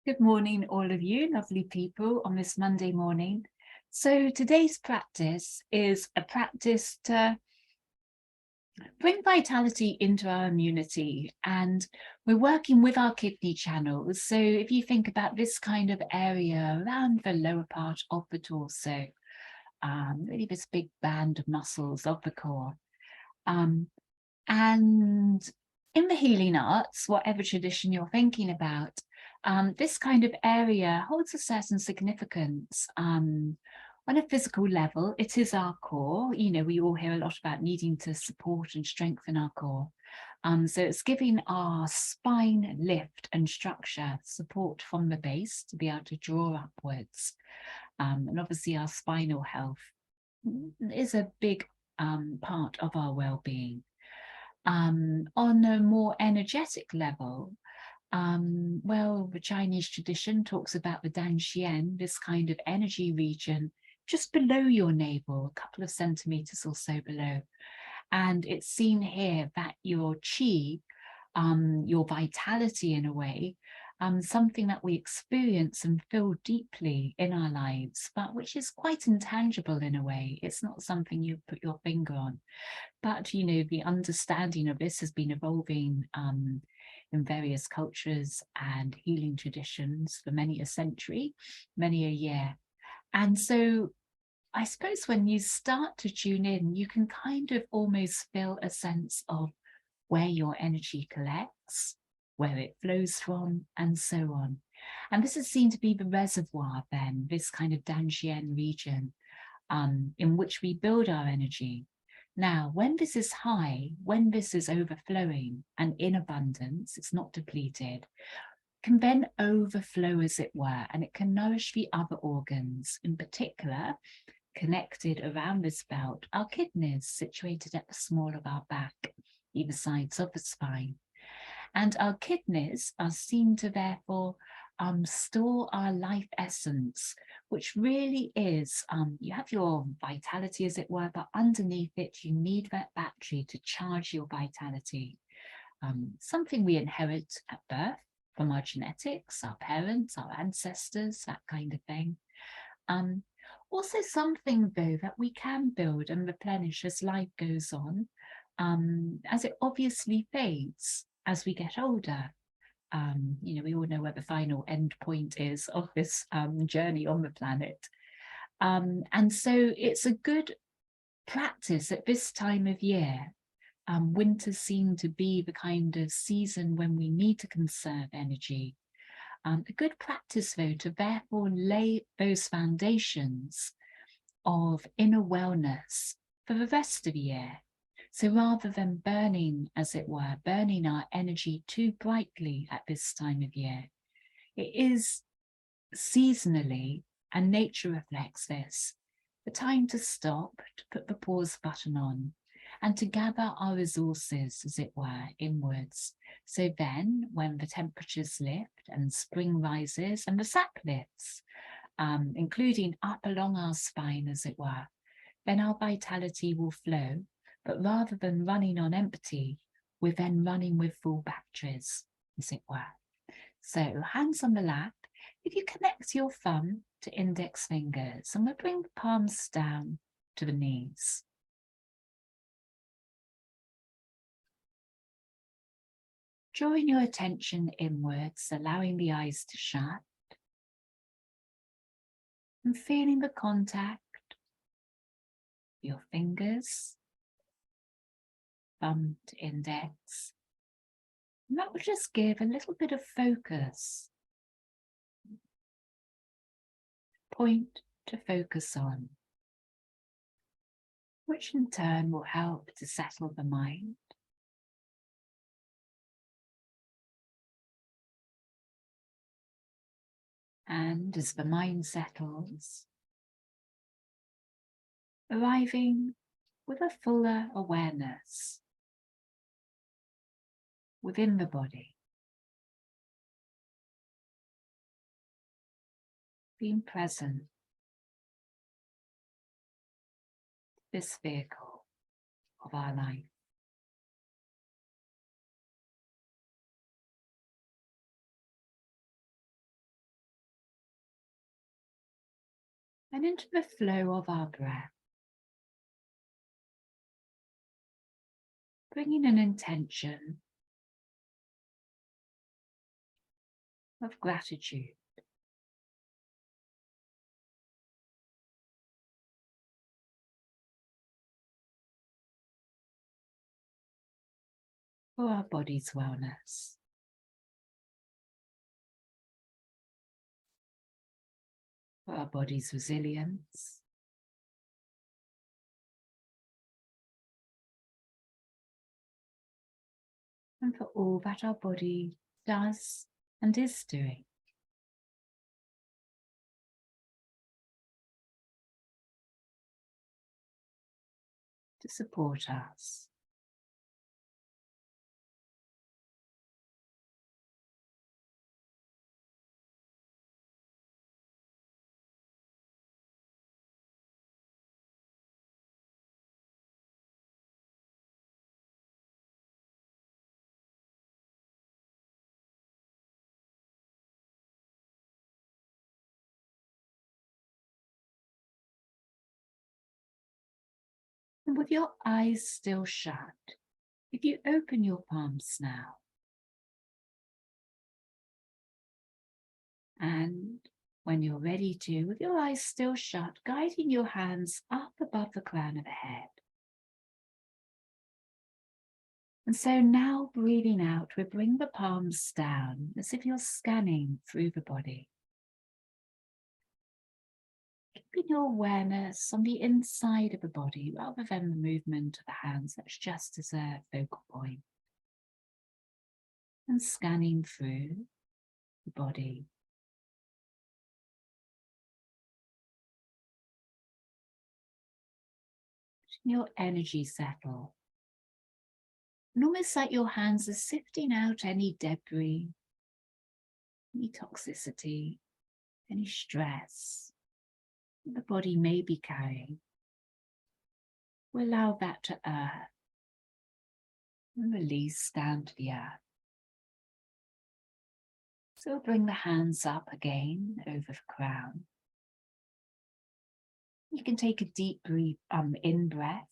Good morning, all of you lovely people on this Monday morning. So today's practice is a practice to bring vitality into our immunity, and we're working with our kidney channels. So if you think about this kind of area around the lower part of the torso, really this big band of muscles of the core. And in the healing arts, whatever tradition you're thinking about, this kind of area holds a certain significance. On a physical level, it is our core. You know, we all hear a lot about needing to support and strengthen our core. So it's giving our spine lift and structure, support from the base to be able to draw upwards. And obviously our spinal health is a big part of our well-being. On a more energetic level, well, the Chinese tradition talks about the Danxian, this kind of energy region just below your navel, a couple of centimeters or so below. And it's seen here that your chi, your vitality in a way, something that we experience and feel deeply in our lives, but which is quite intangible in a way. It's not something you put your finger on. But, you know, the understanding of this has been evolving in various cultures and healing traditions for many a century, many a year. And so I suppose when you start to tune in, you can kind of almost feel a sense of where your energy collects, where it flows from, and so on. And this is seen to be the reservoir then, this kind of Danxian region in which we build our energy. Now, when this is high, when this is overflowing and in abundance, it's not depleted, can then overflow, as it were, and it can nourish the other organs, in particular, connected around this belt, our kidneys situated at the small of our back, either sides of the spine. And our kidneys are seen to therefore store our life essence, which really is, you have your vitality, as it were, but underneath it, you need that battery to charge your vitality. Something we inherit at birth from our genetics, our parents, our ancestors, that kind of thing. Also something, though, that we can build and replenish as life goes on, as it obviously fades as we get older. You know, we all know where the final end point is of this journey on the planet. And so it's a good practice at this time of year. Winter's seen to be the kind of season when we need to conserve energy. A good practice, though, to therefore lay those foundations of inner wellness for the rest of the year. So rather than burning, as it were, burning our energy too brightly at this time of year, it is seasonally, and nature reflects this, the time to stop, to put the pause button on, and to gather our resources, as it were, inwards. So then, when the temperatures lift and spring rises and the sap lifts, including up along our spine, as it were, then our vitality will flow. But rather than running on empty, we're then running with full batteries, as it were. So hands on the lap, if you connect your thumb to index fingers, and we'll bring the palms down to the knees. Drawing your attention inwards, allowing the eyes to shut, and feeling the contact of your fingers, thumb to index. And that will just give a little bit of focus, point to focus on, which in turn will help to settle the mind. And as the mind settles, arriving with a fuller awareness within the body, being present, this vehicle of our life. and into the flow of our breath, bringing an intention of gratitude. For our body's wellness. For our body's resilience. And for all that our body does and is doing to support us. And with your eyes still shut, if you open your palms now, and when you're ready to, with your eyes still shut, guiding your hands up above the crown of the head. And so now breathing out, we bring the palms down as if you're scanning through the body. Keeping your awareness on the inside of the body rather than the movement of the hands. That's just as a focal point. And scanning through the body. Letting your energy settle. And almost like your hands are sifting out any debris, any toxicity, any stress the body may be carrying. We allow that to earth and release down to the earth. So bring the hands up again over the crown. You can take a deep in breath,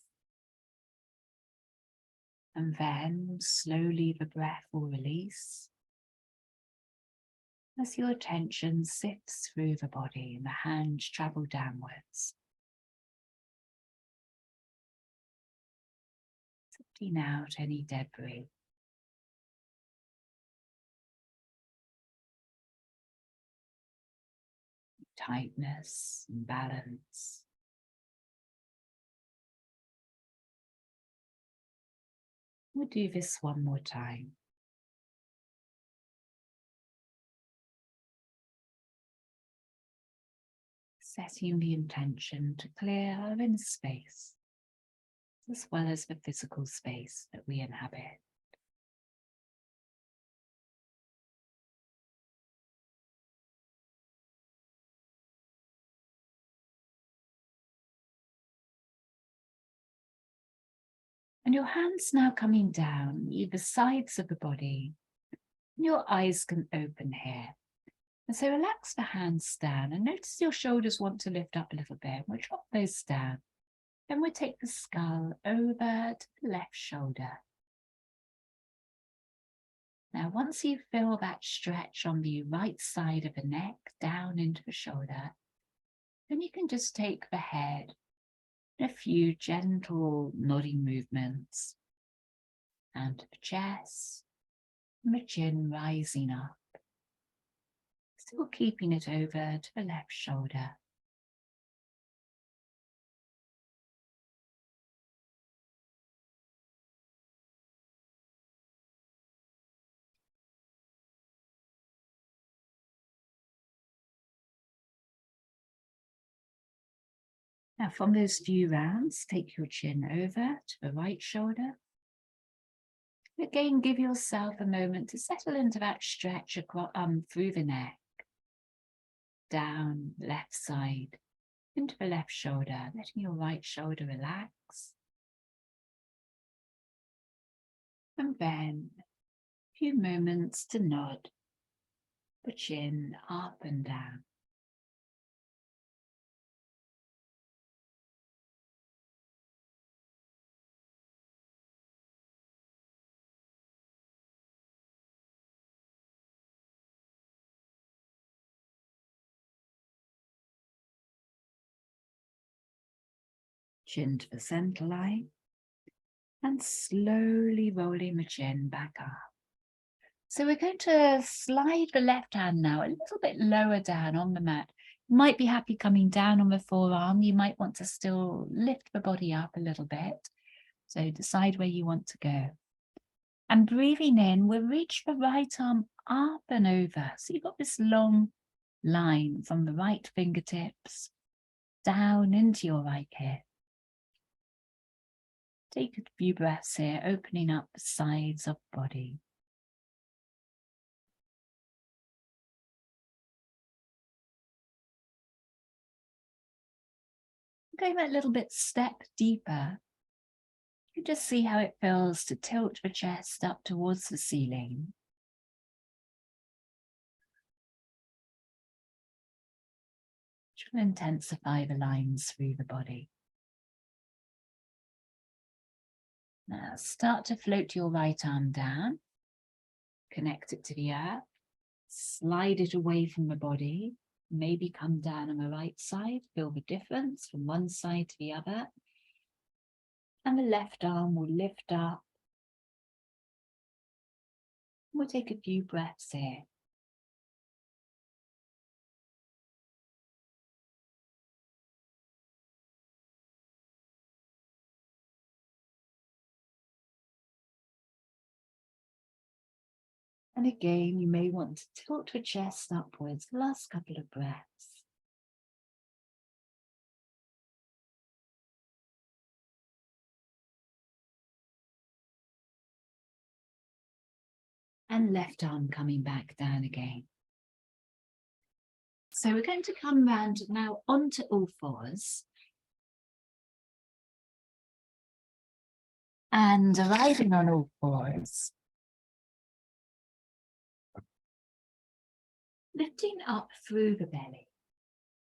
and then slowly the breath will release as your attention sifts through the body and the hands travel downwards. Sifting out any debris. Tightness and balance. We'll do this one more time. Setting the intention to clear our inner space, as well as the physical space that we inhabit. And your hands now coming down either sides of the body. Your eyes can open here. And so relax the hands down and notice your shoulders want to lift up a little bit. We'll drop those down. Then we'll take the skull over to the left shoulder. Now, once you feel that stretch on the right side of the neck down into the shoulder, then you can just take the head, a few gentle nodding movements, and the chest, and the chin rising up. Still keeping it over to the left shoulder. Now from those few rounds, take your chin over to the right shoulder. Again, give yourself a moment to settle into that stretch across, through the neck. Down, left side, into the left shoulder, letting your right shoulder relax. And then a few moments to nod the chin up and down. Chin to the center line. And slowly rolling the chin back up. So we're going to slide the left hand now a little bit lower down on the mat. You might be happy coming down on the forearm. You might want to still lift the body up a little bit. So decide where you want to go. And breathing in, we'll reach the right arm up and over. So you've got this long line from the right fingertips down into your right hip. Take a few breaths here, opening up the sides of the body. Going a little bit step deeper, you can just see how it feels to tilt the chest up towards the ceiling. Which will intensify the lines through the body. Now start to float your right arm down, connect it to the earth, slide it away from the body, maybe come down on the right side, feel the difference from one side to the other. And the left arm will lift up. We'll take a few breaths here. And again, you may want to tilt the chest upwards, last couple of breaths. And left arm coming back down again. So we're going to come round now onto all fours. And arriving on all fours. Lifting up through the belly.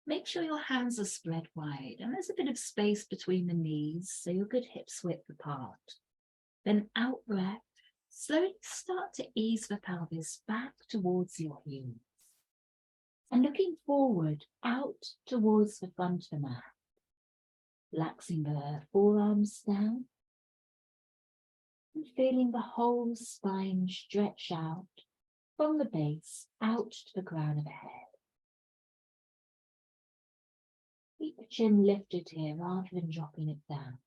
Make sure your hands are spread wide and there's a bit of space between the knees so your good hips width apart. Then out breath, slowly start to ease the pelvis back towards your heels. And looking forward out towards the front of the mat. Relaxing the forearms down. And feeling the whole spine stretch out from the base out to the crown of the head. Keep the chin lifted here rather than dropping it down.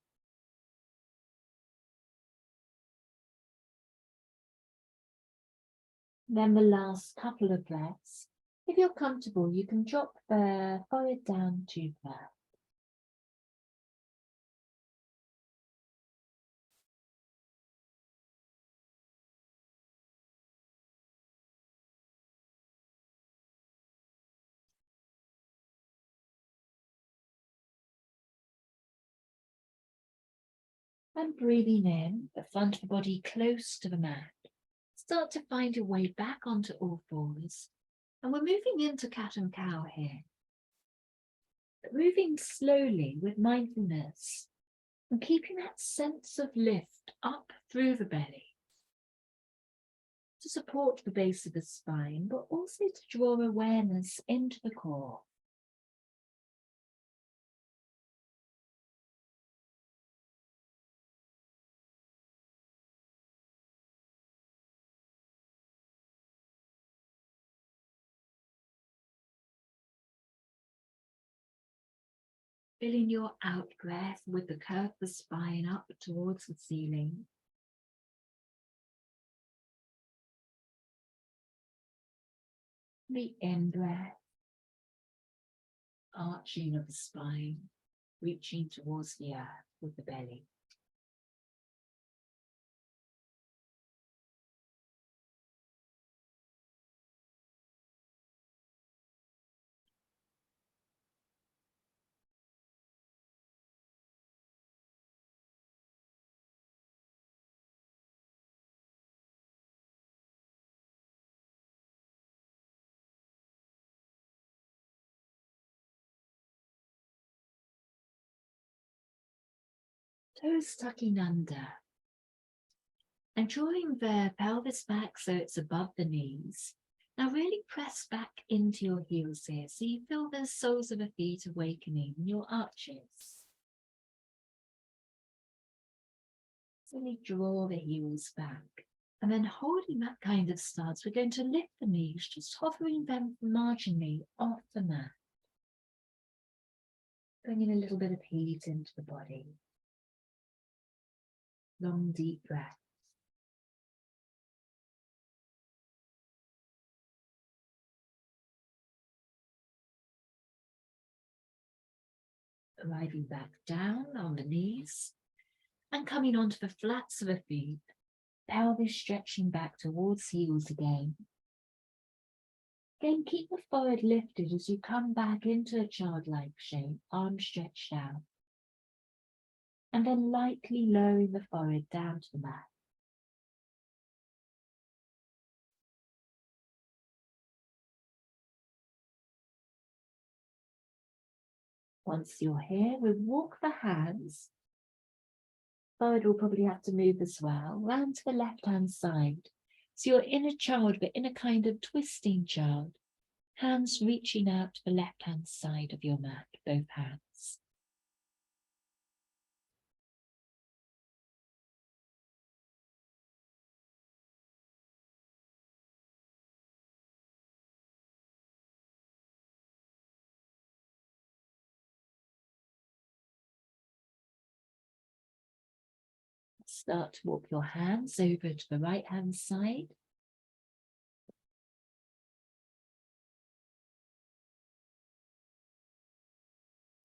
Then the last couple of breaths. If you're comfortable, you can drop the forehead down to the earth. And breathing in, the front of the body close to the mat. Start to find your way back onto all fours. And we're moving into cat and cow here. But moving slowly with mindfulness and keeping that sense of lift up through the belly to support the base of the spine, but also to draw awareness into the core. Filling your out breath with the curve of the spine up towards the ceiling. The in breath, arching of the spine, reaching towards the earth with the belly. Toes tucking under. And drawing the pelvis back so it's above the knees. Now really press back into your heels here so you feel the soles of the feet awakening in your arches. Really draw the heels back. And then holding that kind of stance, we're going to lift the knees, just hovering them marginally off the mat. Bringing a little bit of heat into the body. Long, deep breath. Arriving back down on the knees and coming onto the flats of the feet. Pelvis stretching back towards heels again. Again, keep the forehead lifted as you come back into a childlike shape, arms stretched out. And then lightly lowering the forehead down to the mat. Once you're here, we'll walk the hands. Forehead will probably have to move as well, round to the left-hand side. So you're in a child, but in a kind of twisting child. Hands reaching out to the left-hand side of your mat, both hands. Start to walk your hands over to the right-hand side.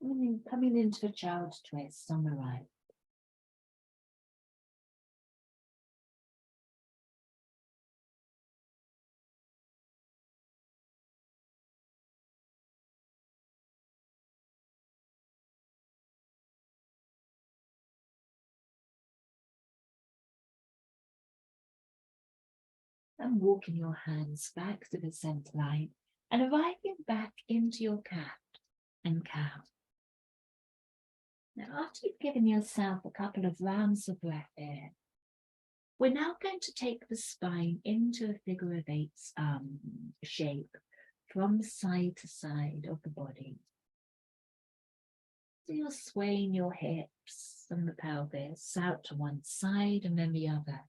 And then coming into a child's twist on the right. And walking your hands back to the center line and arriving back into your cat and cow. Now, after you've given yourself a couple of rounds of breath here, we're now going to take the spine into a figure of eight shape from side to side of the body. So you're swaying your hips and the pelvis out to one side and then the other.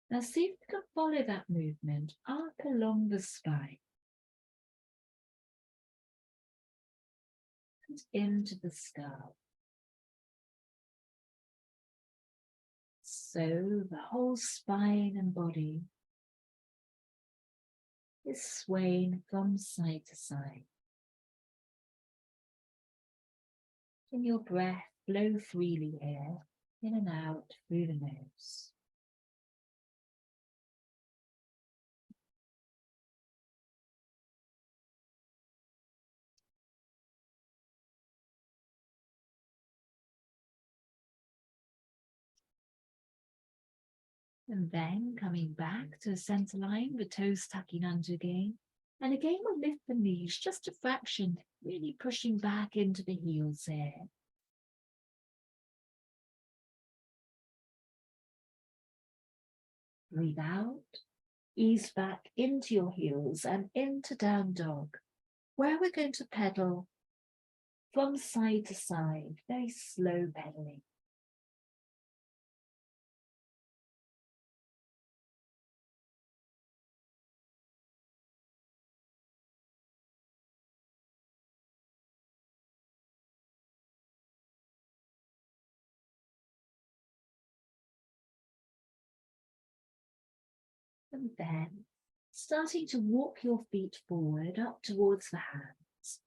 Now see if you can follow that movement up along the spine and into the skull. So the whole spine and body is swaying from side to side. In your breath, blow freely here, in and out through the nose. And then coming back to the center line, the toes tucking under again. And again, we'll lift the knees just a fraction, really pushing back into the heels here. Breathe out, ease back into your heels and into down dog, where we're going to pedal from side to side, very slow pedaling. And then starting to walk your feet forward up towards the hands.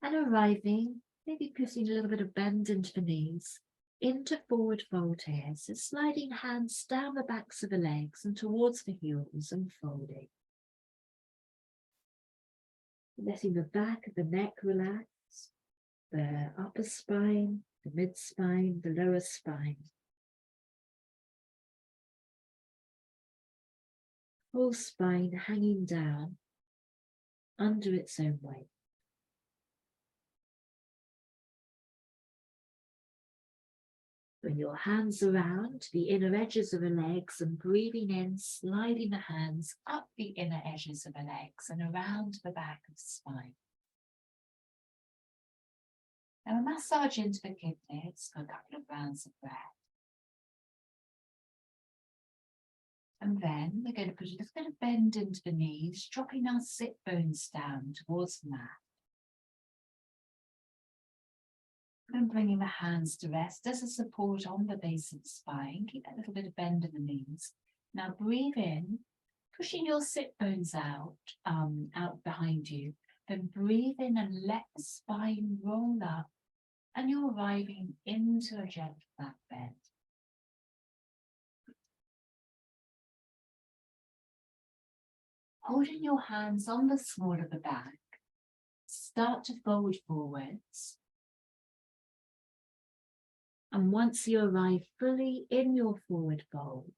And arriving, maybe putting a little bit of bend into the knees, into forward fold here. So sliding hands down the backs of the legs and towards the heels and folding. Letting the back of the neck relax, the upper spine, the mid spine, the lower spine. Whole spine hanging down under its own weight. Bring your hands around the inner edges of the legs and breathing in, sliding the hands up the inner edges of the legs and around the back of the spine. Now massage into the kidneys for a couple of rounds of breath. And then we're going to put a little bit of bend into the knees, dropping our sit bones down towards the mat. And bringing the hands to rest as a support on the base of the spine. Keep that little bit of bend in the knees. Now breathe in, pushing your sit bones out behind you. Then breathe in and let the spine roll up. And you're arriving into a gentle back bend. Holding your hands on the small of the back, start to fold forwards. And once you arrive fully in your forward fold,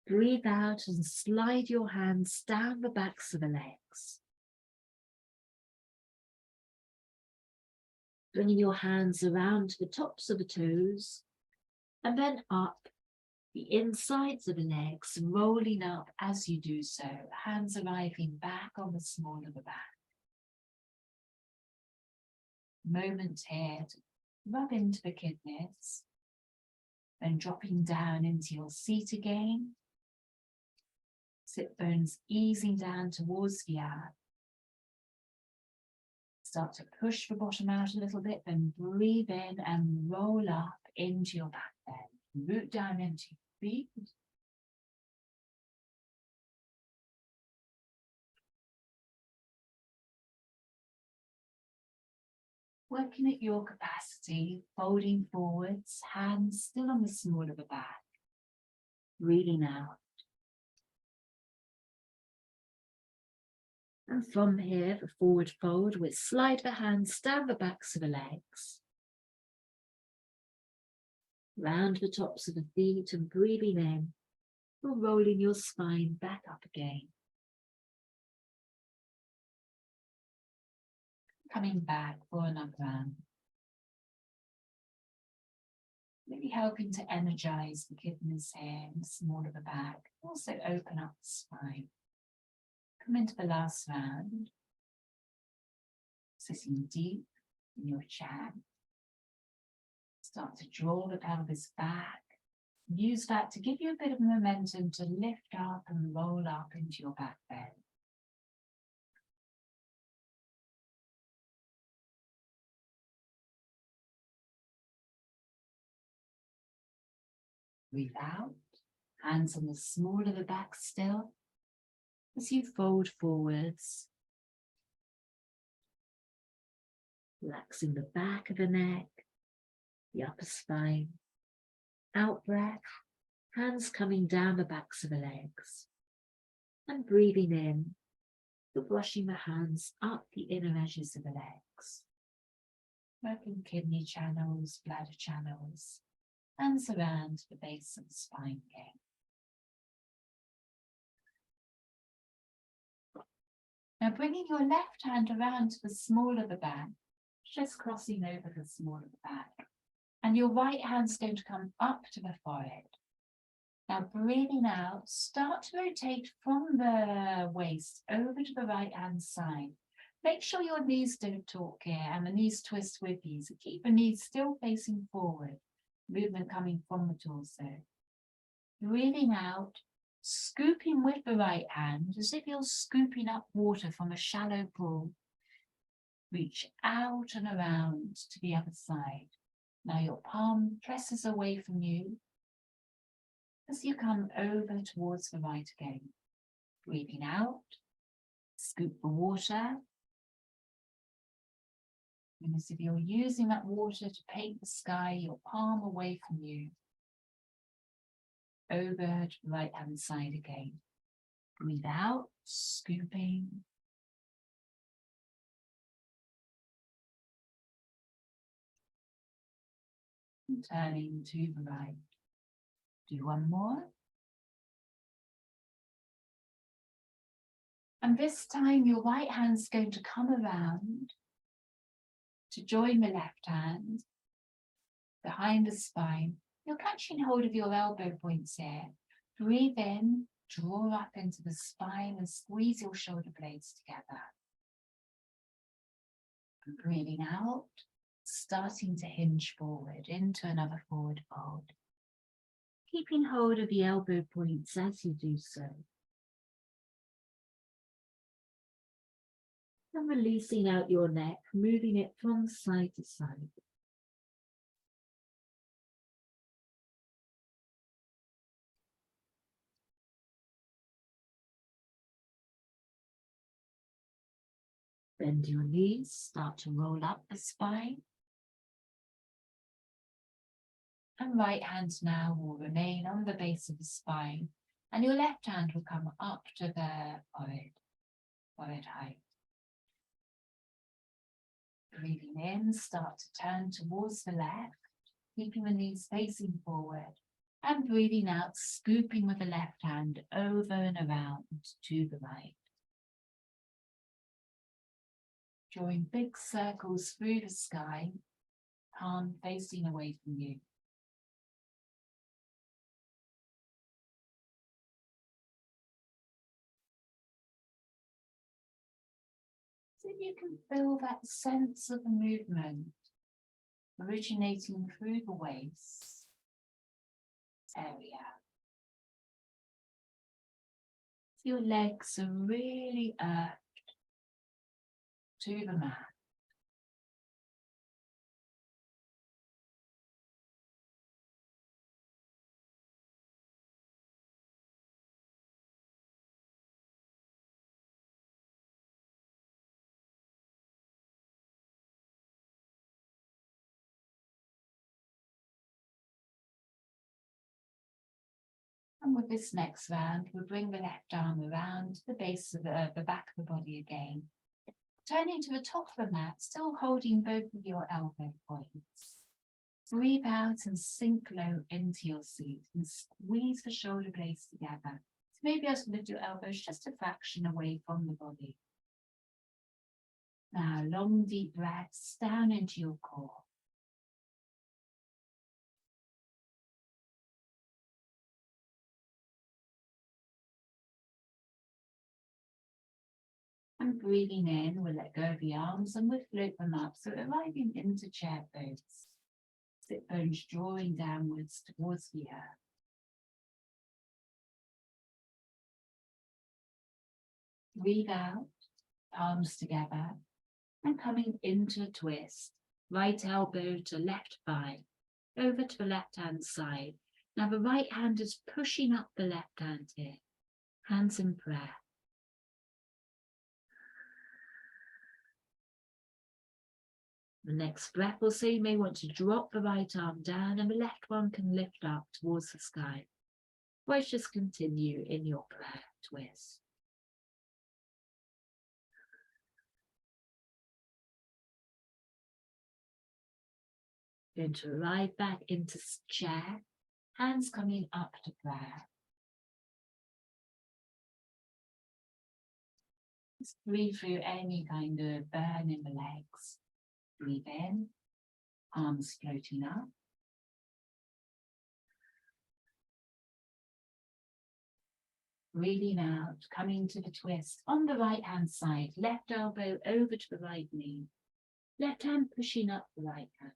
breathe out and slide your hands down the backs of the legs. Bringing your hands around to the tops of the toes and then up the insides of the legs, rolling up as you do so, hands arriving back on the small of the back. Moment here to rub into the kidneys, then dropping down into your seat again. Sit bones easing down towards the earth. Start to push the bottom out a little bit, then breathe in and roll up into your back bend. Root down into your feet. Working at your capacity, folding forwards, hands still on the small of the back. Breathing out. And from here, the forward fold, we'll slide the hands down the backs of the legs. Round the tops of the feet and breathing in, you're rolling your spine back up again. Coming back for another round. Really helping to energize the kidneys here and the small of the back. Also open up the spine. Come into the last round. Sitting deep in your chair. Start to draw the pelvis back. Use that to give you a bit of momentum to lift up and roll up into your back bend. Breathe out, hands on the small of the back still. As you fold forwards, relaxing the back of the neck, the upper spine. Out breath, hands coming down the backs of the legs. And breathing in, you're brushing the hands up the inner edges of the legs. Working kidney channels, bladder channels, hands around the base of the spine again. Now bringing your left hand around to the small of the back, just crossing over the small of the back. And your right hand's going to come up to the forehead. Now breathing out, start to rotate from the waist over to the right hand side. Make sure your knees don't talk here and the knees twist with you. So keep the knees still facing forward. Movement coming from the torso. Breathing out, scooping with the right hand as if you're scooping up water from a shallow pool. Reach out and around to the other side. Now your palm presses away from you as you come over towards the right again. Breathing out, scoop the water. And as if you're using that water to paint the sky, your palm away from you. Over to the right hand side again. Breathe out, scooping. And turning to the right. Do one more. And this time your right hand's going to come around to join the left hand behind the spine. You're catching hold of your elbow points here. Breathe in, draw up into the spine and squeeze your shoulder blades together. And breathing out, starting to hinge forward into another forward fold. Keeping hold of the elbow points as you do so. And releasing out your neck, moving it from side to side. Bend your knees, start to roll up the spine. And right hand now will remain on the base of the spine, and your left hand will come up to the forehead height. Breathing in, start to turn towards the left, keeping the knees facing forward. And breathing out, scooping with the left hand over and around to the right. Drawing big circles through the sky, palm facing away from you. So you can feel that sense of the movement originating through the waist area. So your legs are really earthed to the mat. And with this next round, we'll bring the left arm around the base of the back of the body again. Turning to the top of the mat, still holding both of your elbow points. Breathe out and sink low into your seat and squeeze the shoulder blades together. So maybe as you lift your elbows just a fraction away from the body. Now, long deep breaths down into your core. And breathing in, we'll let go of the arms and we'll float them up. So arriving into chair pose. Sit bones drawing downwards towards the earth. Breathe out, palms together, and coming into a twist. Right elbow to left thigh, over to the left hand side. Now the right hand is pushing up the left hand here. Hands in prayer. The next breath will say you may want to drop the right arm down and the left one can lift up towards the sky. Otherwise just continue in your prayer twist. Going to arrive back into chair, hands coming up to prayer. Just breathe through any kind of burn in the legs. Breathe in, arms floating up. Breathing out, coming to the twist on the right hand side, left elbow over to the right knee. Left hand pushing up the right hand.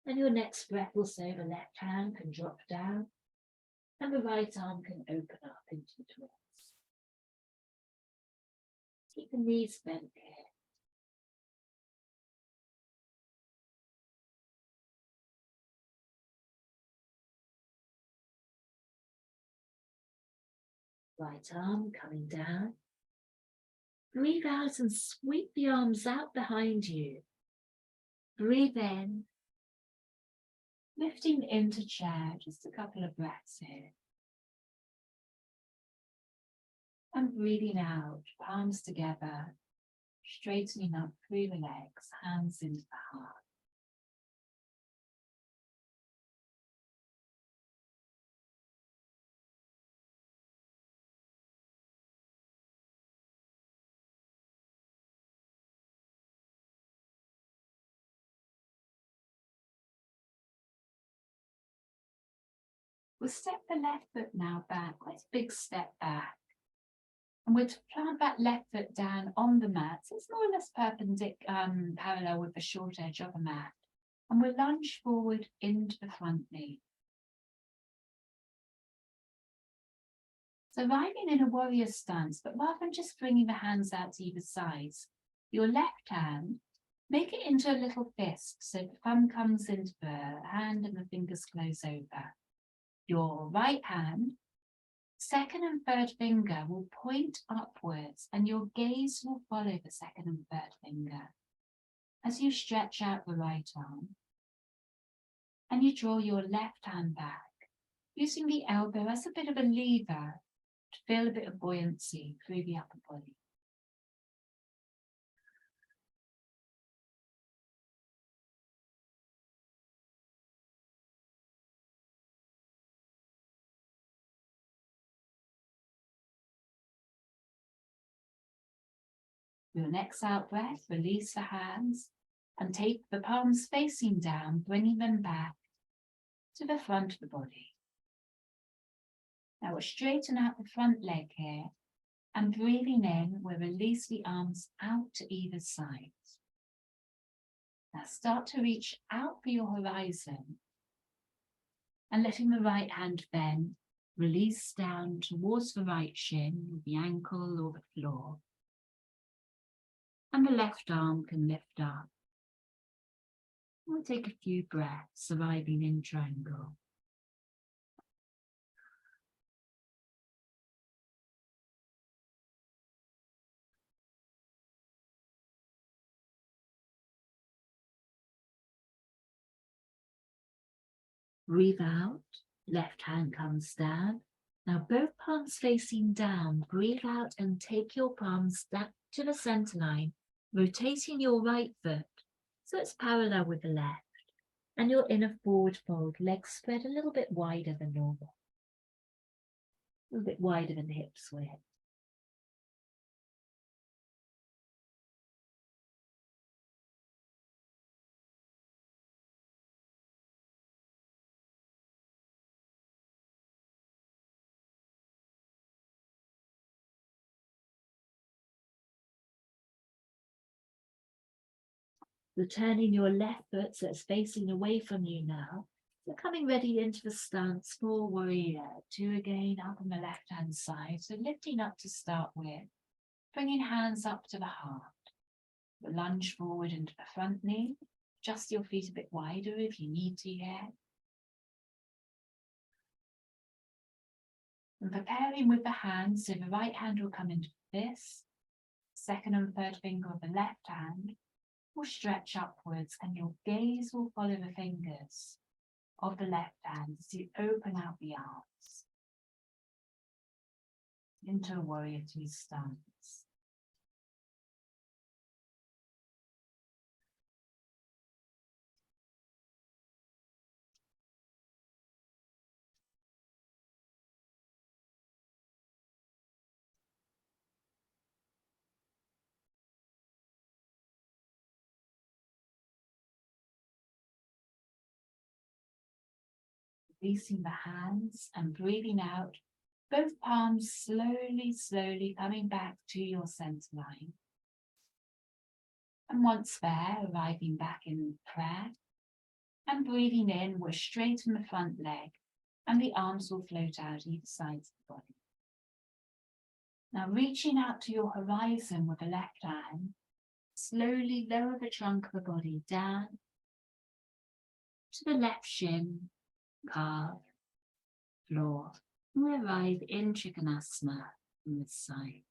And your next breath will say the left hand can drop down and the right arm can open up into the twist. Keep the knees bent here. Right arm coming down. Breathe out and sweep the arms out behind you. Breathe in. Lifting into chair, just a couple of breaths here. And breathing out, palms together, straightening up through the legs, hands into the heart. We'll step the left foot now back, quite a big step back. And we'll plant that left foot down on the mat. So it's more or less parallel with the short edge of the mat. And we'll lunge forward into the front knee. So arriving in a warrior stance, but rather than just bringing the hands out to either side, your left hand, make it into a little fist. So the thumb comes into the hand and the fingers close over. Your right hand, second and third finger will point upwards and your gaze will follow the second and third finger as you stretch out the right arm and you draw your left hand back, using the elbow as a bit of a lever to feel a bit of buoyancy through the upper body. Your next out breath, release the hands and take the palms facing down, bringing them back to the front of the body. Now we'll straighten out the front leg here, and breathing in, we'll release the arms out to either side. Now start to reach out for your horizon and letting the right hand then release down towards the right shin, the ankle or the floor. And the left arm can lift up. We'll take a few breaths, arriving in triangle. Breathe out, left hand comes down. Now both palms facing down, breathe out and take your palms back to the center line, rotating your right foot so it's parallel with the left. And you're in a forward fold, legs spread a little bit wider than normal. A little bit wider than the hips width. Returning your left foot so it's facing away from you now. You're coming ready into the stance for warrior two again, up on the left hand side. So lifting up to start with, bringing hands up to the heart. Lunge forward into the front knee. Just your feet a bit wider if you need to here. And preparing with the hands, so the right hand will come into this. Second and third finger of the left hand will stretch upwards and your gaze will follow the fingers of the left hand as you open out the arms into a warrior two stance. Releasing the hands and breathing out, both palms slowly coming back to your center line. And once there, arriving back in prayer and breathing in, we'll straighten the front leg and the arms will float out either side of the body. Now reaching out to your horizon with the left hand, slowly lower the trunk of the body down to the left shin, calf, floor. And we arrive in Trikonasana from this side.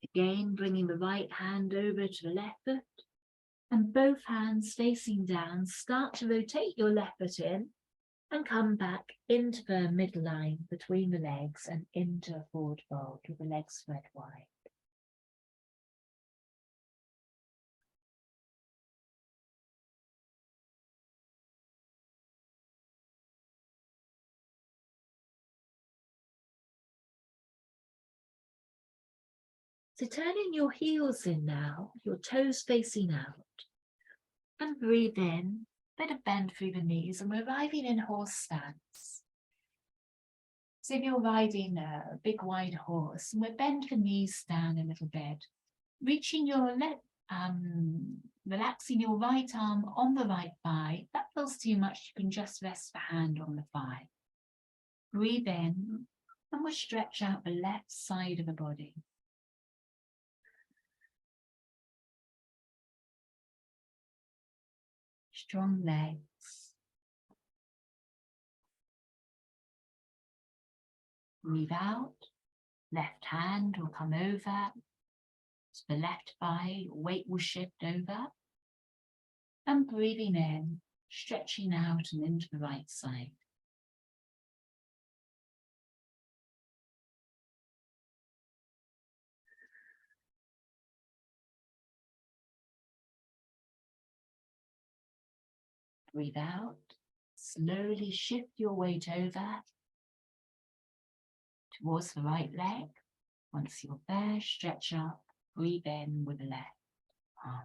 Again, bringing the right hand over to the left foot and both hands facing down, start to rotate your left foot in and come back into the midline between the legs and into a forward fold with the legs spread wide. So turning your heels in now, your toes facing out, and breathe in, bit of bend through the knees, and we're arriving in horse stance. So if you're riding a big wide horse, and we'll bend the knees down a little bit, reaching your left, relaxing your right arm on the right thigh. If that feels too much, you can just rest the hand on the thigh. Breathe in, and we'll stretch out the left side of the body. Strong legs. Breathe out. Left hand will come over to the left thigh. Weight will shift over. And breathing in, stretching out and into the right side. Breathe out. Slowly shift your weight over towards the right leg. Once you're there, stretch up, breathe in with the left arm.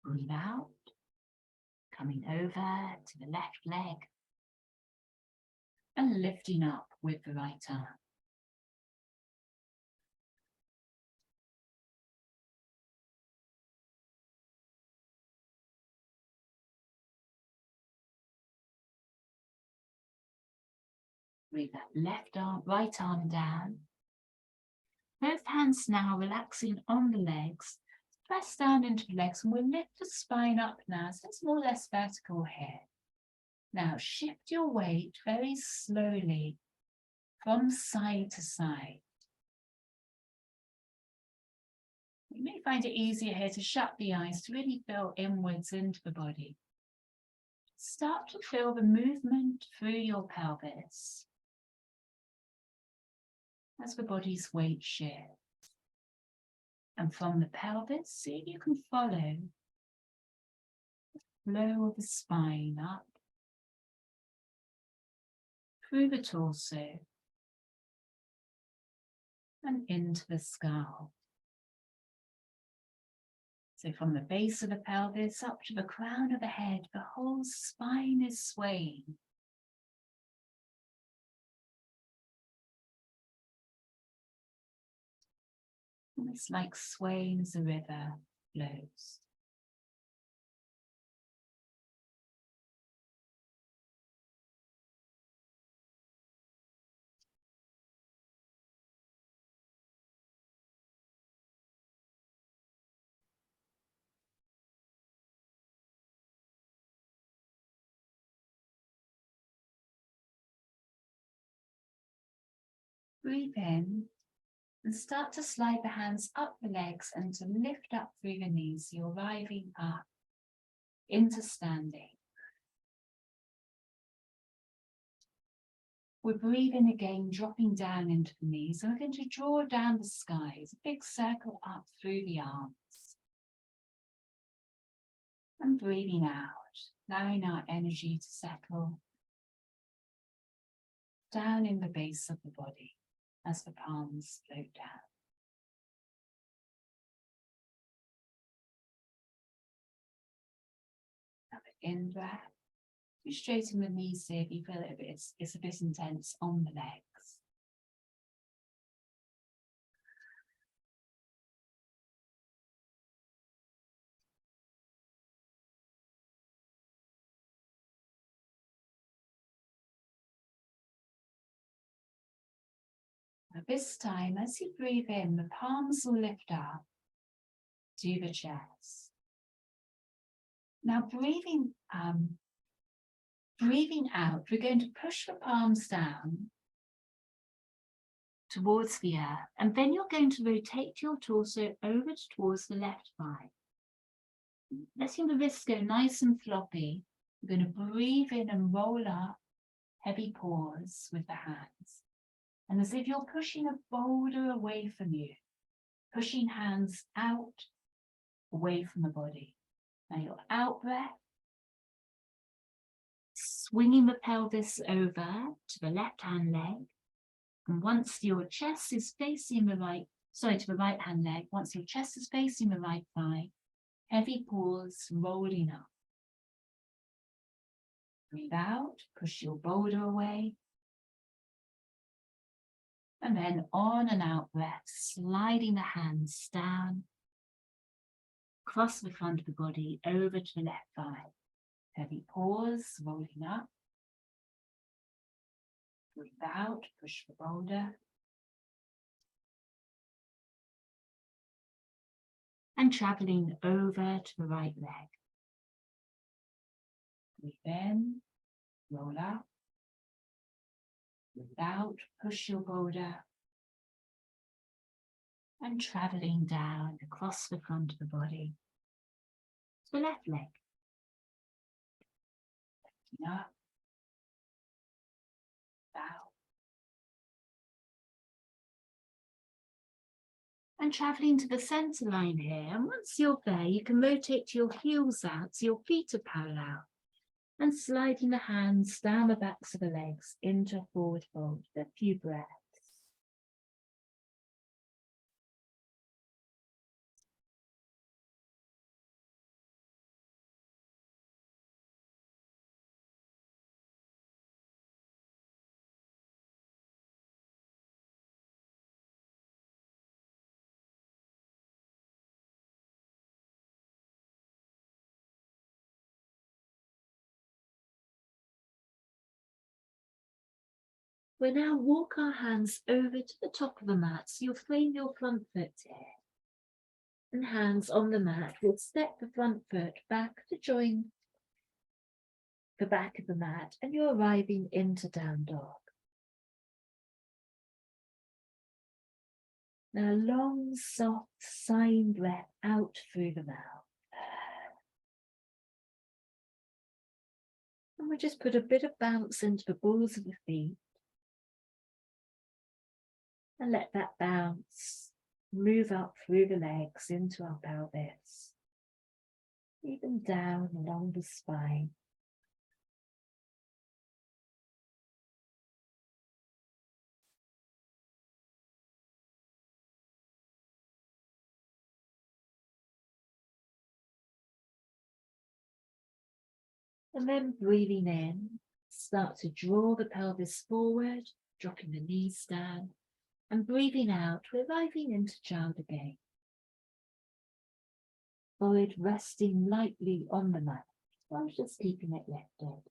Breathe out, coming over to the left leg and lifting up with the right arm. Breathe that right arm down. Both hands now relaxing on the legs. Press down into the legs and we'll lift the spine up now, so it's more or less vertical here. Now shift your weight very slowly from side to side. You may find it easier here to shut the eyes to really feel inwards into the body. Start to feel the movement through your pelvis as the body's weight shifts. And from the pelvis, see if you can follow the flow of the spine up through the torso and into the skull. So from the base of the pelvis up to the crown of the head, the whole spine is swaying. Almost like swaying as the river flows. Breathe in and start to slide the hands up the legs and to lift up through the knees. You're arriving up into standing. We're breathing again, dropping down into the knees, and we're going to draw down the skies, a big circle up through the arms. And breathing out, allowing our energy to settle down in the base of the body as the palms float down. Have an in-breath. You straighten the knees here if you feel it's a bit intense on the legs. Now this time, as you breathe in, the palms will lift up to the chest. Now breathing out, we're going to push the palms down towards the earth, and then you're going to rotate your torso over towards the left thigh. Letting the wrists go nice and floppy, you're going to breathe in and roll up, heavy pause with the hands. And as if you're pushing a boulder away from you, pushing hands out away from the body. Now your out breath, swinging the pelvis over to the left hand leg. And once your chest is facing the to the right hand leg, once your chest is facing the right thigh, heavy pause, rolling up. Breathe out, push your boulder away. And then on an out breath, sliding the hands down, across the front of the body, over to the left thigh. Heavy pause, rolling up. Breathe out, push the boulder. And traveling over to the right leg. Breathe in, roll up. Breathe out, push your boulder. And traveling down across the front of the body to the left leg. Lifting up, down. And traveling to the center line here. And once you're there, you can rotate your heels out so your feet are parallel. And sliding the hands down the backs of the legs into a forward fold for a few breaths. We'll now walk our hands over to the top of the mat. So you'll frame your front foot here. And hands on the mat. We'll step the front foot back to join the back of the mat. And you're arriving into down dog. Now a long, soft, sighing breath out through the mouth. And we'll just put a bit of bounce into the balls of the feet. And let that bounce move up through the legs into our pelvis, even down along the spine. And then breathing in, start to draw the pelvis forward, dropping the knees down. And breathing out, we're arriving into child again. Forehead resting lightly on the mat, while just keeping it lifted.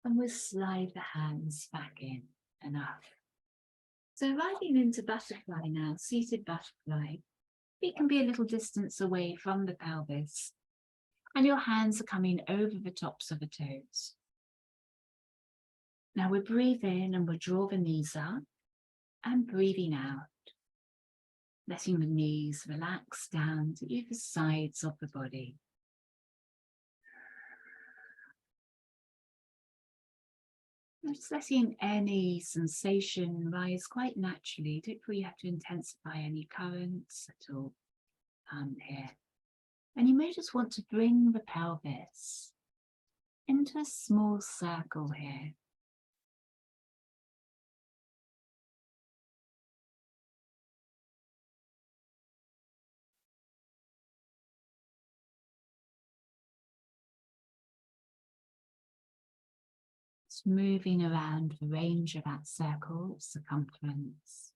And we'll slide the hands back in and up. So arriving into butterfly now, seated butterfly. Feet can be a little distance away from the pelvis. And your hands are coming over the tops of the toes. Now we'll breathe in and we'll draw the knees up. And breathing out. Letting the knees relax down to either sides of the body. Just letting any sensation rise quite naturally. Don't feel you have to intensify any currents at all here. And you may just want to bring the pelvis into a small circle here. Moving around the range of that circle circumference.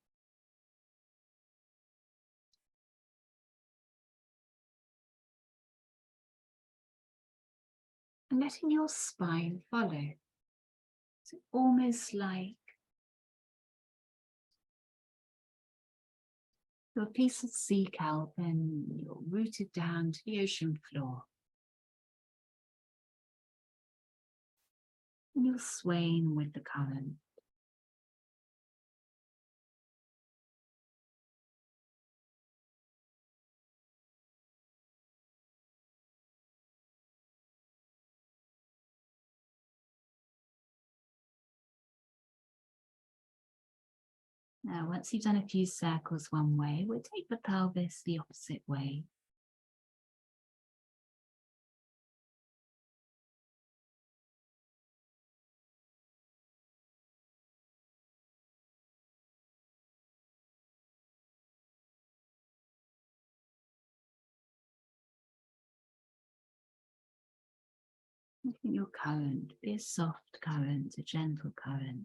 And letting your spine follow. So almost like you're a piece of sea kelp and you're rooted down to the ocean floor. and you're swaying with the current. Now, once you've done a few circles one way, we'll take the pelvis the opposite way. Letting your current be a soft current, a gentle current.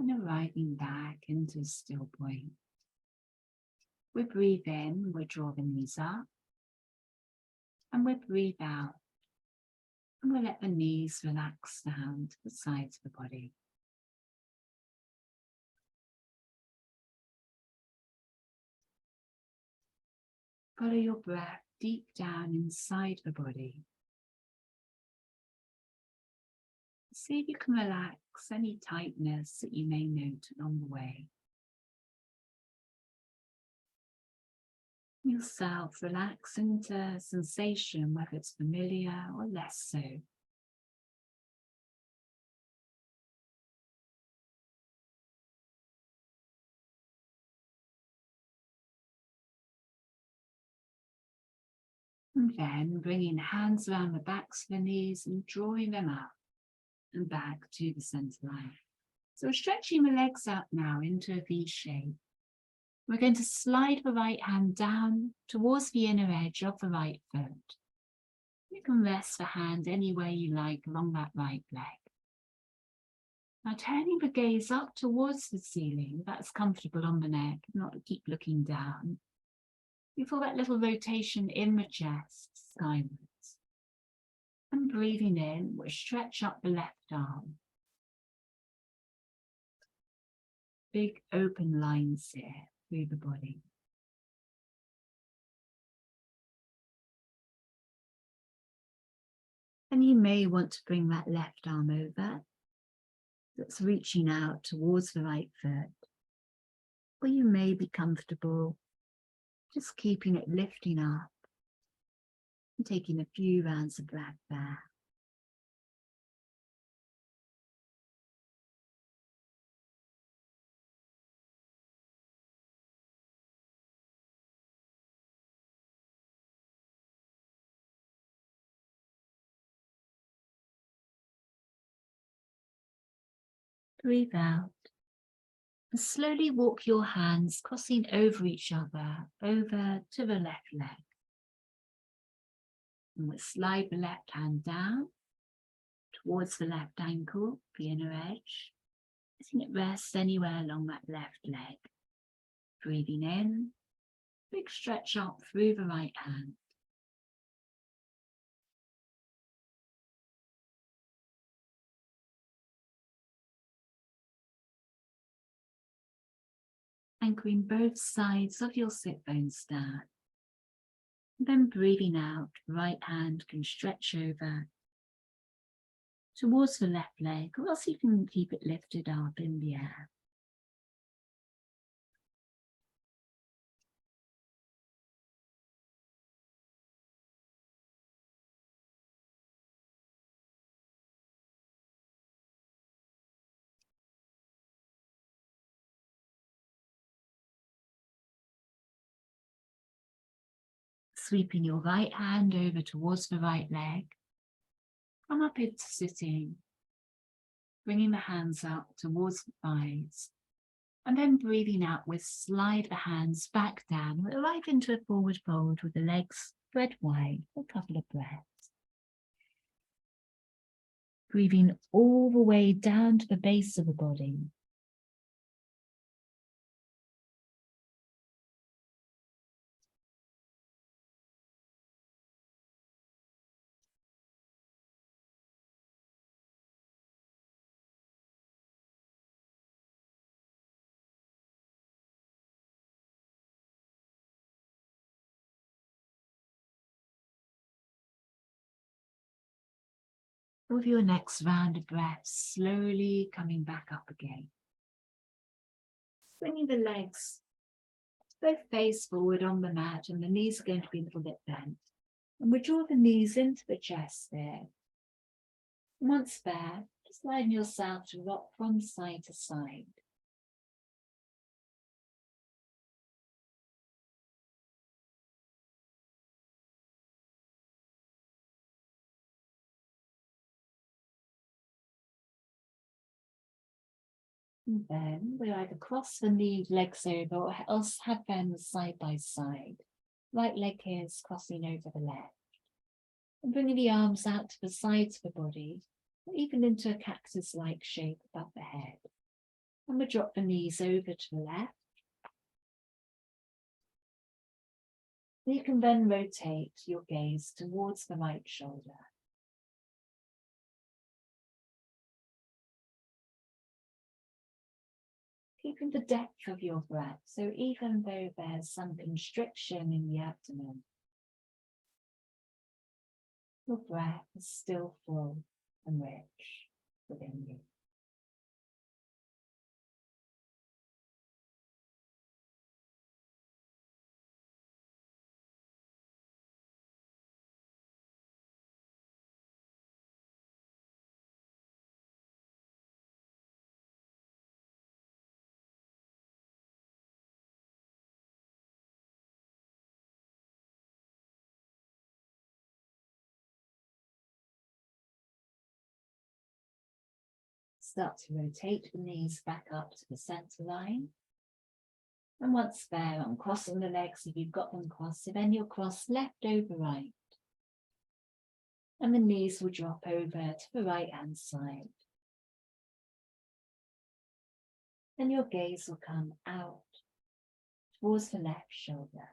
And arriving back into a still point. We breathe in, we draw the knees up. And we breathe out. And we'll let the knees relax down to the sides of the body. Follow your breath deep down inside the body. See if you can relax any tightness that you may note along the way. Yourself relax into sensation, whether it's familiar or less so. And then bringing hands around the backs of the knees and drawing them up and back to the center line. So we're stretching the legs out now into a V shape. We're going to slide the right hand down towards the inner edge of the right foot. You can rest the hand anywhere you like along that right leg. Now turning the gaze up towards the ceiling, that's comfortable on the neck, not to keep looking down. You feel that little rotation in the chest, skywards. And breathing in, we'll stretch up the left arm. Big open lines here through the body. And you may want to bring that left arm over. That's reaching out towards the right foot. Or you may be comfortable just keeping it lifting up and taking a few rounds of breath there. Breathe out. And slowly walk your hands crossing over each other, over to the left leg. And we'll slide the left hand down towards the left ankle, the inner edge. Letting it rest anywhere along that left leg. Breathing in, big stretch up through the right hand. Anchoring both sides of your sit bones down. Then breathing out, right hand can stretch over towards the left leg, or else you can keep it lifted up in the air. Sweeping your right hand over towards the right leg. Come up into sitting, bringing the hands up towards the thighs. And then breathing out, we slide the hands back down. We'll arrive into a forward fold with the legs spread wide for a couple of breaths. Breathing all the way down to the base of the body. With your next round of breaths, slowly coming back up again. Bringing the legs both face forward on the mat, and the knees are going to be a little bit bent. And we draw the knees into the chest there. And once there, just allowing yourself to rock from side to side. And then we either cross the legs over or else have them side by side. Right leg here is crossing over the left. And bringing the arms out to the sides of the body, or even into a cactus-like shape above the head. And we drop the knees over to the left. You can then rotate your gaze towards the right shoulder. Keeping the depth of your breath, so even though there's some constriction in the abdomen, your breath is still full and rich within you. Start to rotate the knees back up to the center line. And once there, I'm crossing the legs if you've got them crossed. So then you'll cross left over right. And the knees will drop over to the right hand side. And your gaze will come out towards the left shoulder.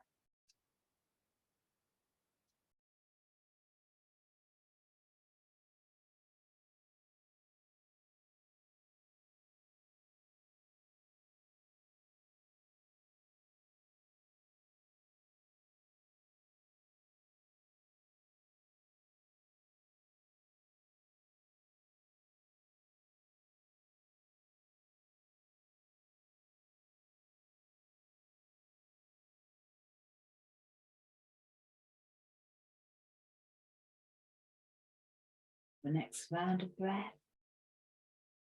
The next round of breath.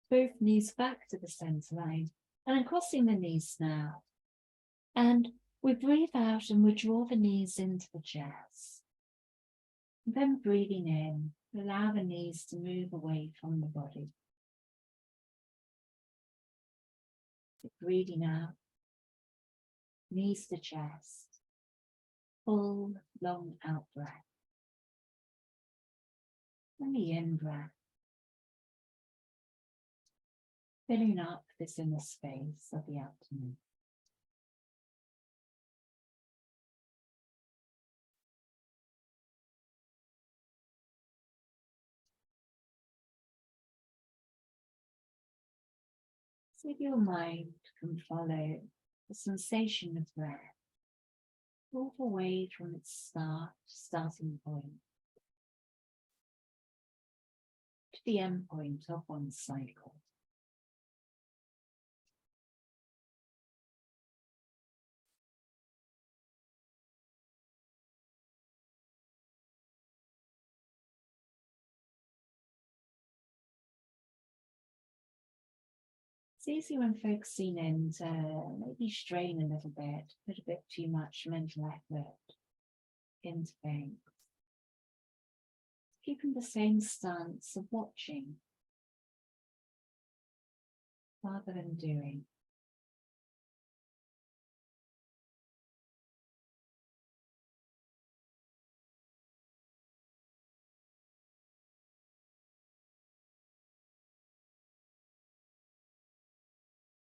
Both knees back to the center line. And I'm crossing the knees now. And we breathe out and we draw the knees into the chest. And then breathing in, allow the knees to move away from the body. Breathing out, knees to chest. Full, long out breath. And the in breath. Filling up this inner space of the abdomen. So if your mind can follow the sensation of breath all the way from its starting point to the end point of one cycle. It's easy when focusing in to maybe strain a little bit, put a bit too much mental effort into things. Keeping the same stance of watching rather than doing.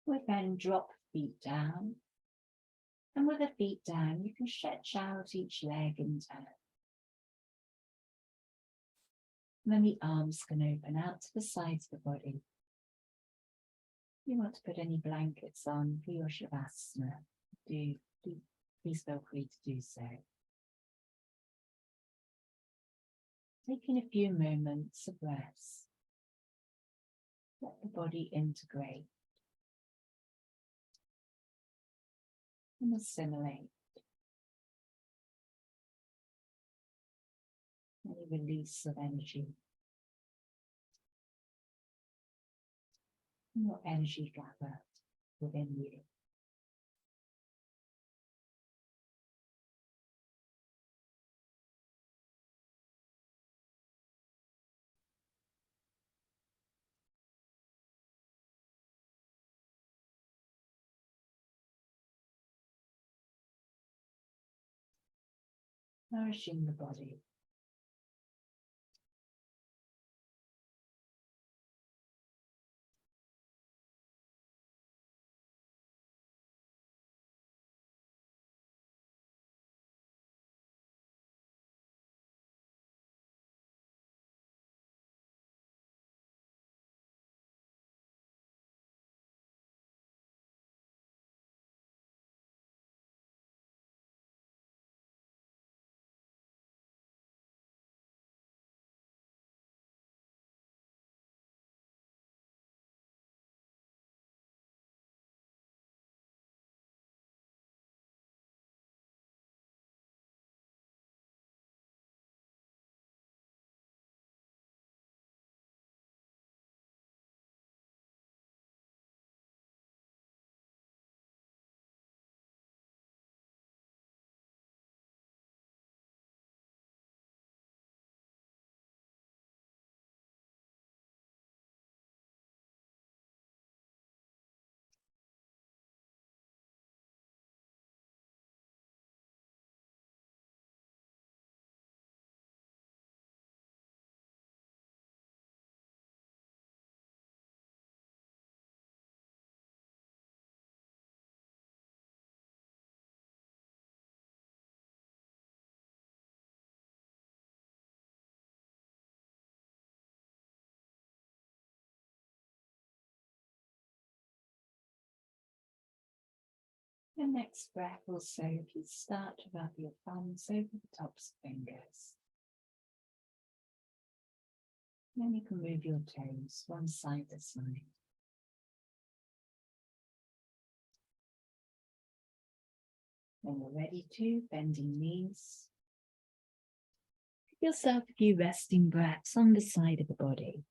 We then drop feet down. And with the feet down, you can stretch out each leg in turn. And then the arms can open out to the sides of the body. If you want to put any blankets on for your shavasana, please feel free to do so. taking a few moments of rest. Let the body integrate and assimilate. Any release of energy. And your energy gathered within you. Nourishing the body. The next breath also, if you start to rub your thumbs over the tops of fingers. Then you can move your toes one side to side. When you're ready to, bending knees. Give yourself a few resting breaths on the side of the body.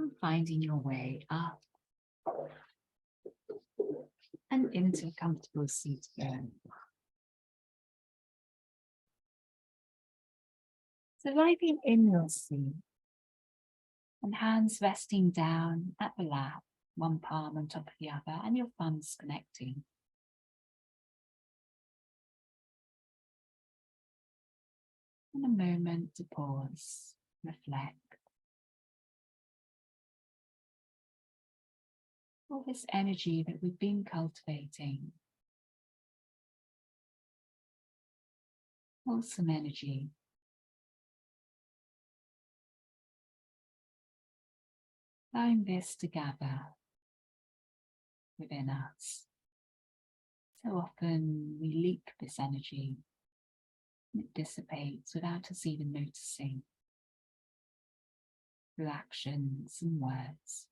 And finding your way up and into a comfortable seat again. So arriving in your seat and hands resting down at the lap, one palm on top of the other and your thumbs connecting. And a moment to pause, reflect. All this energy that we've been cultivating. Wholesome energy. Allowing this to gather within us. So often we leak this energy and it dissipates without us even noticing through actions and words.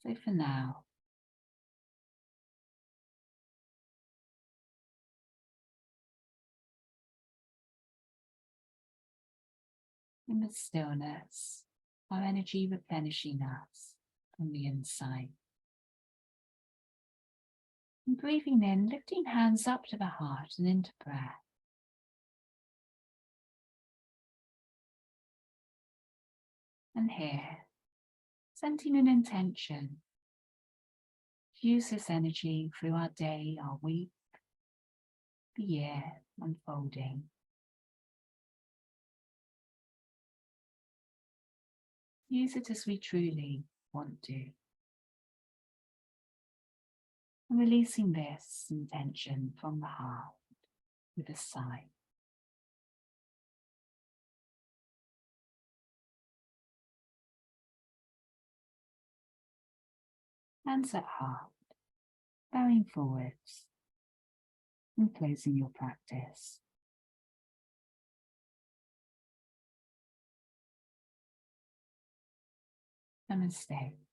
So for now, in the stillness, our energy replenishing us from the inside. And breathing in, lifting hands up to the heart and into breath. And here, setting an intention. Use this energy through our day, our week, the year unfolding. Use it as we truly want to. And releasing this intention from the heart with a sigh. hands at heart, bowing forwards and closing your practice. Namaste.